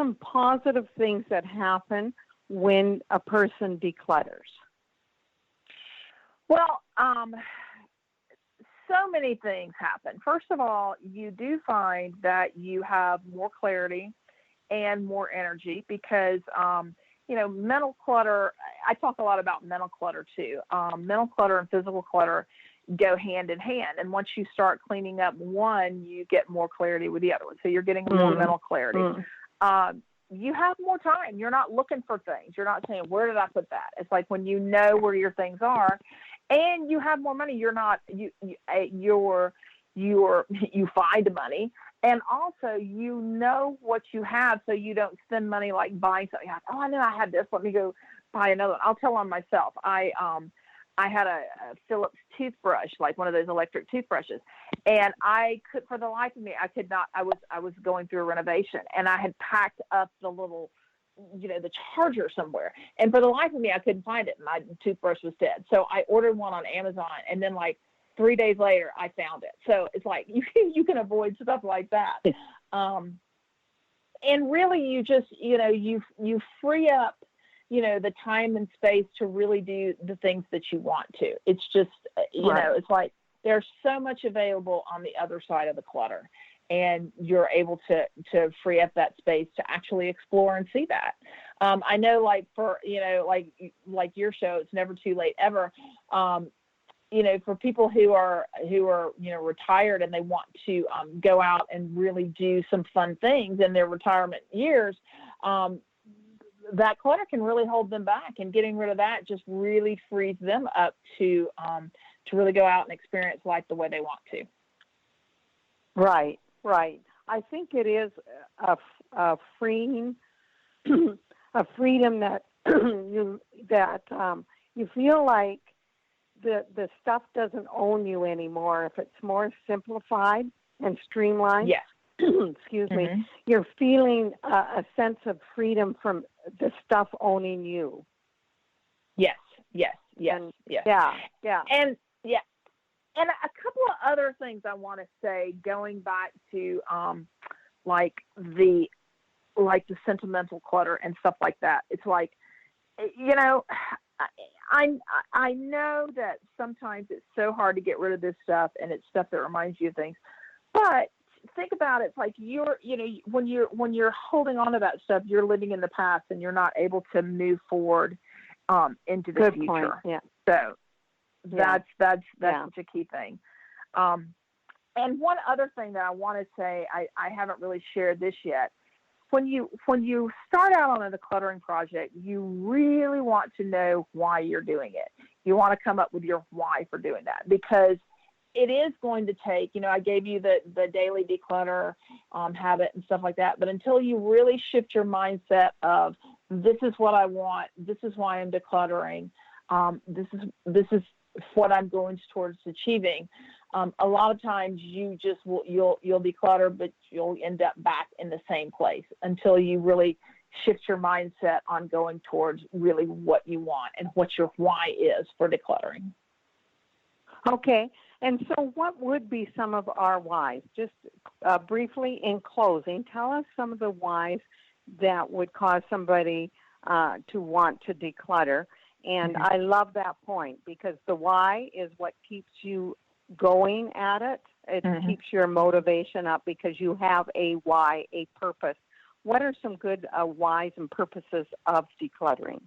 some positive things that happen when a person declutters? Well, so many things happen. First of all, you do find that you have more clarity and more energy because, mental clutter, I talk a lot about mental clutter too. Mental clutter and physical clutter go hand in hand. And once you start cleaning up one, you get more clarity with the other one. So you're getting more mental clarity. You have more time. You're not looking for things. You're not saying, where did I put that? It's like when you know where your things are and you have more money, you find money. And also, you know what you have, so you don't spend money like buying something. Oh, I know I had this. Let me go buy another one. I'll tell on myself. I had a Philips toothbrush, like one of those electric toothbrushes, and I could, for the life of me, I could not. I was going through a renovation, and I had packed up the little, the charger somewhere, and for the life of me, I couldn't find it. My toothbrush was dead, so I ordered one on Amazon, and then 3 days later, I found it. So it's like you can avoid stuff like that. And really, you just, you free up, the time and space to really do the things that you want to. It's just, it's like there's so much available on the other side of the clutter. And you're able to free up that space to actually explore and see that. I know, for, like your show, It's Never Too Late Ever. For people who are retired and they want to go out and really do some fun things in their retirement years, that clutter can really hold them back, and getting rid of that just really frees them up to really go out and experience life the way they want to. Right. I think it is a freeing, a freedom that you feel like the stuff doesn't own you anymore. If it's more simplified and streamlined, yes. Excuse me, you're feeling a sense of freedom from the stuff owning you. Yes. And, yeah. And a couple of other things I want to say, going back to the sentimental clutter and stuff like that. It's like, I know that sometimes it's so hard to get rid of this stuff, and it's stuff that reminds you of things. But think about it. It's like when you're holding on to that stuff, you're living in the past, and you're not able to move forward into the future. Point. Yeah. So that's such a key thing. And one other thing that I want to say, I haven't really shared this yet. When you start out on a decluttering project, you really want to know why you're doing it. You want to come up with your why for doing that, because it is going to take, I gave you the daily declutter habit and stuff like that, but until you really shift your mindset of, this is what I want, this is why I'm decluttering, this is what I'm going towards achieving. A lot of times you'll declutter, but you'll end up back in the same place until you really shift your mindset on going towards really what you want and what your why is for decluttering. Okay. And so what would be some of our whys? Just briefly in closing, tell us some of the whys that would cause somebody to want to declutter. And I love that point, because the why is what keeps you going at it. It keeps your motivation up because you have a why, a purpose. What are some good whys and purposes of decluttering?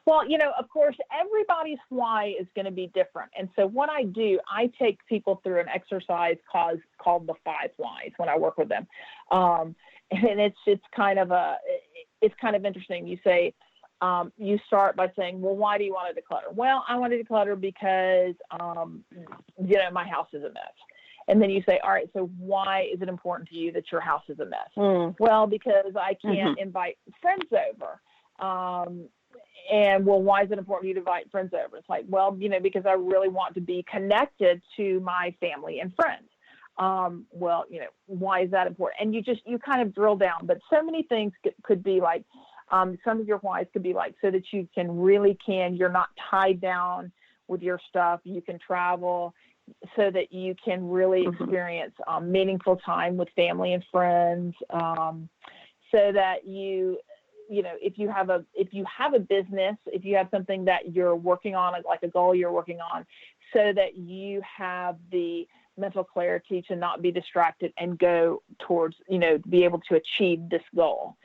Well, of course, everybody's why is going to be different. And so what I do, I take people through an exercise called the 5 whys when I work with them. And it's kind of interesting. You say, you start by saying, well, why do you want to declutter? Well, I want to declutter because, my house is a mess. And then you say, all right, so why is it important to you that your house is a mess? Well, because I can't invite friends over. And, well, why is it important to you to invite friends over? It's like, well, because I really want to be connected to my family and friends. Well, why is that important? And you kind of drill down. But so many things could be like, some of your whys could be like, so that you're not tied down with your stuff. You can travel so that you can really experience meaningful time with family and friends. so that if you have a business, if you have something that you're working on, like a goal you're working on, so that you have the mental clarity to not be distracted and go towards, be able to achieve this goal.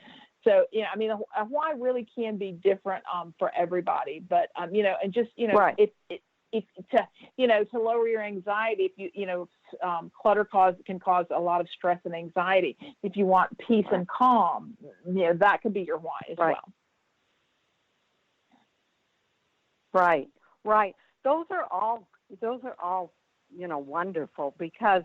So, a why really can be different for everybody, but, and just, right. if to lower your anxiety, if clutter can cause a lot of stress and anxiety. If you want peace and calm, that could be your why as well. Right. Those are all wonderful, because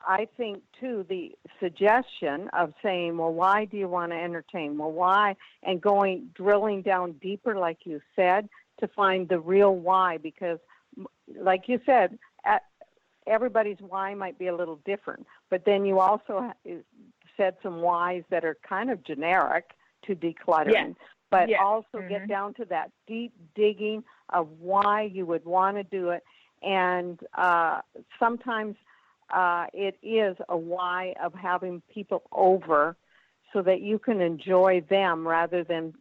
I think too, the suggestion of saying, well, why do you want to entertain? Well, why? And drilling down deeper, like you said, to find the real why, because like you said, everybody's why might be a little different, but then you also said some whys that are kind of generic to decluttering, but also get down to that deep digging of why you would want to do it. And sometimes it is a why of having people over so that you can enjoy them rather than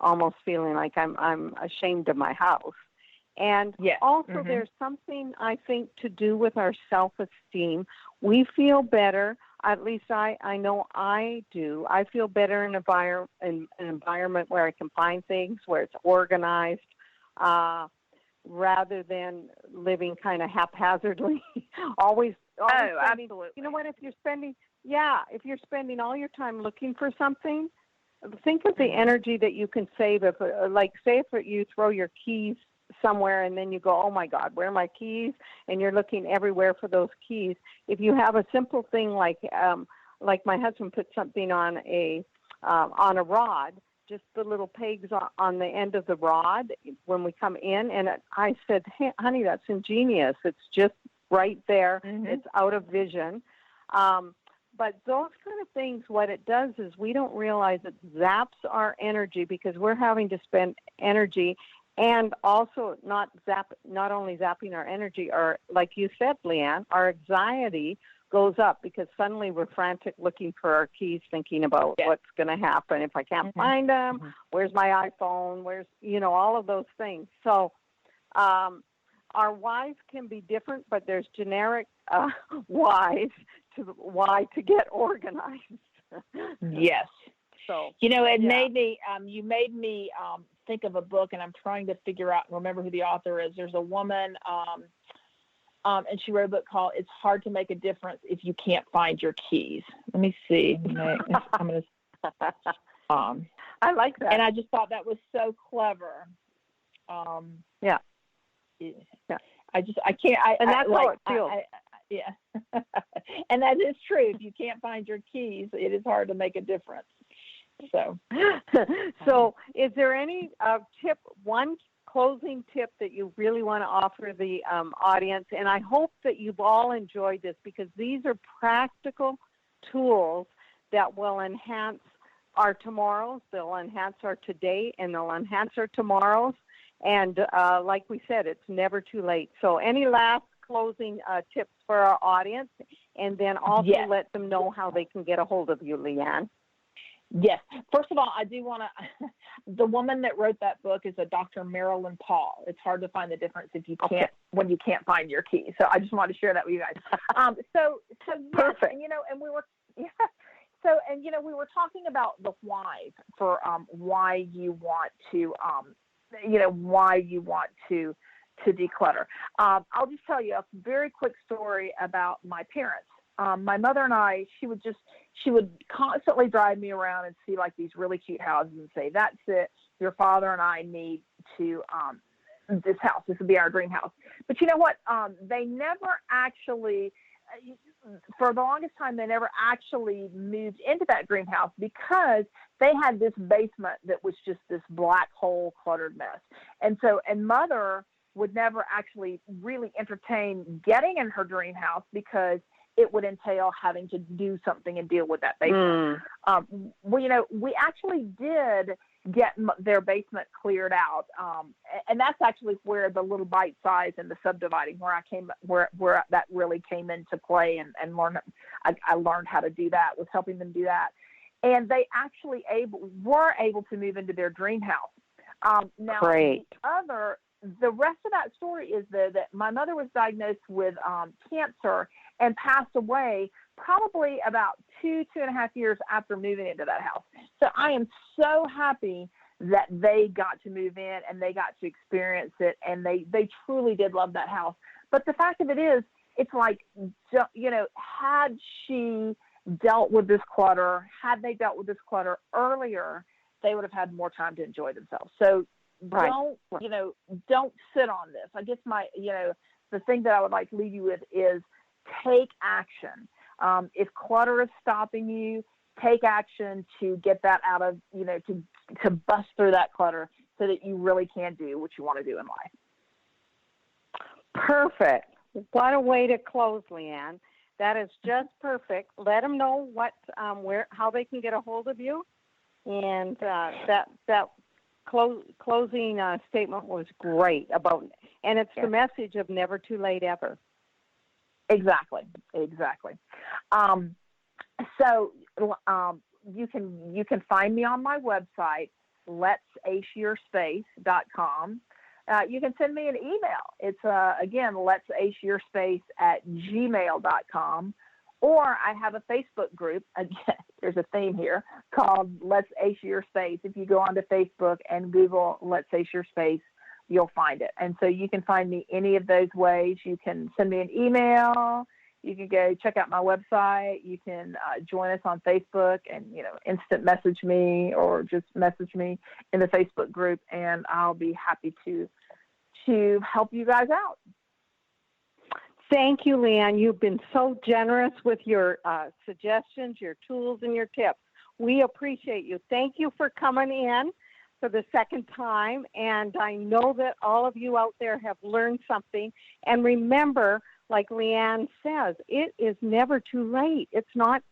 almost feeling like I'm ashamed of my house. And also there's something, I think, to do with our self-esteem. We feel better, at least I know I do. I feel better in an environment where I can find things, where it's organized, rather than living kind of haphazardly. always absolutely. You know what, if you're spending all your time looking for something, think of the energy that you can save. If you throw your keys somewhere and then you go, oh my God, where are my keys? And you're looking everywhere for those keys. If you have a simple thing like my husband put something on a rod, just the little pegs on the end of the rod when we come in, and I said, hey, honey, that's ingenious. It's just right there. It's out of vision. But those kind of things, what it does is we don't realize it zaps our energy, because we're having to spend energy, and also not only zapping our energy, or like you said, Leanne, our anxiety goes up, because suddenly we're frantic looking for our keys, thinking about what's going to happen if I can't find them. Where's my iPhone? Where's, all of those things. So our whys can be different, but there's generic whys to why to get organized. Yes. So made me. You made me think of a book, and I'm trying to figure out and remember who the author is. There's a woman, and she wrote a book called "It's Hard to Make a Difference If You Can't Find Your Keys." Let me see. I'm gonna. I like that, and I just thought that was so clever. Yeah. I can't. And that's how it feels. And that is true. If you can't find your keys, it is hard to make a difference. So is there any one closing tip that you really want to offer the audience? And I hope that you've all enjoyed this, because these are practical tools that will enhance our tomorrows, they'll enhance our today, and they'll enhance our tomorrows. And like we said, it's never too late. So any last closing tips for our audience, and then also let them know how they can get a hold of you, Leanne? Yes. First of all, I do want to, the woman that wrote that book is a Dr. Marilyn Paul. It's hard to find the difference when you can't find your key. So I just wanted to share that with you guys. So perfect. And, and we were, we were talking about the why for why you want to, to declutter. I'll just tell you a very quick story about my parents. My mother and I, she would constantly drive me around and see like these really cute houses and say, that's it. Your father and I need to, this house, this would be our dream house. But you know what? They never actually, for the longest time, they never actually moved into that dream house, because they had this basement that was just this black hole cluttered mess. And mother would never actually really entertain getting in her dream house, because it would entail having to do something and deal with that basement. We actually did get their basement cleared out. And that's actually where the little bite size and the subdividing, where that really came into play, and I learned how to do that, was helping them do that. And they actually were able to move into their dream house. Now, Great. The rest of that story is that my mother was diagnosed with cancer and passed away probably about 2.5 years after moving into that house. So I am so happy that they got to move in and they got to experience it, and they truly did love that house. But the fact of it is, it's like, had she dealt with this clutter, had they dealt with this clutter earlier, they would have had more time to enjoy themselves. So don't sit on this. I guess the thing that I would like to leave you with is take action. If clutter is stopping you, take action to get that out of, to bust through that clutter so that you really can do what you want to do in life. Perfect. What a way to close, Leanne. That is just perfect. Let them know how they can get a hold of you, and that closing statement was great and it's the message of never too late ever. Exactly. So you can find me on my website, letsaceyourspace.com. You can send me an email. It's again, letsaceyourspace@gmail.com. Or I have a Facebook group. Again, there's a theme here called Let's Ace Your Space. If you go onto Facebook and Google Let's Ace Your Space, you'll find it. And so you can find me any of those ways. You can send me an email. You can go check out my website. You can join us on Facebook and, instant message me or just message me in the Facebook group, and I'll be happy to help you guys out. Thank you, Leanne. You've been so generous with your suggestions, your tools, and your tips. We appreciate you. Thank you for coming in for the second time, and I know that all of you out there have learned something. And remember, like Leanne says, it is never too late. It's not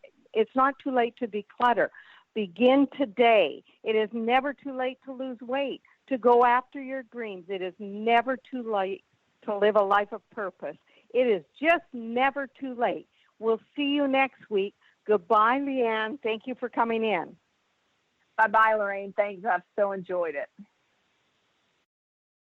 too late to declutter. Begin today. It is never too late to lose weight, to go after your dreams. It is never too late to live a life of purpose. It is just never too late. We'll see you next week. Goodbye, Leanne. Thank you for coming in. Bye-bye, Lorraine. Thanks. I've so enjoyed it.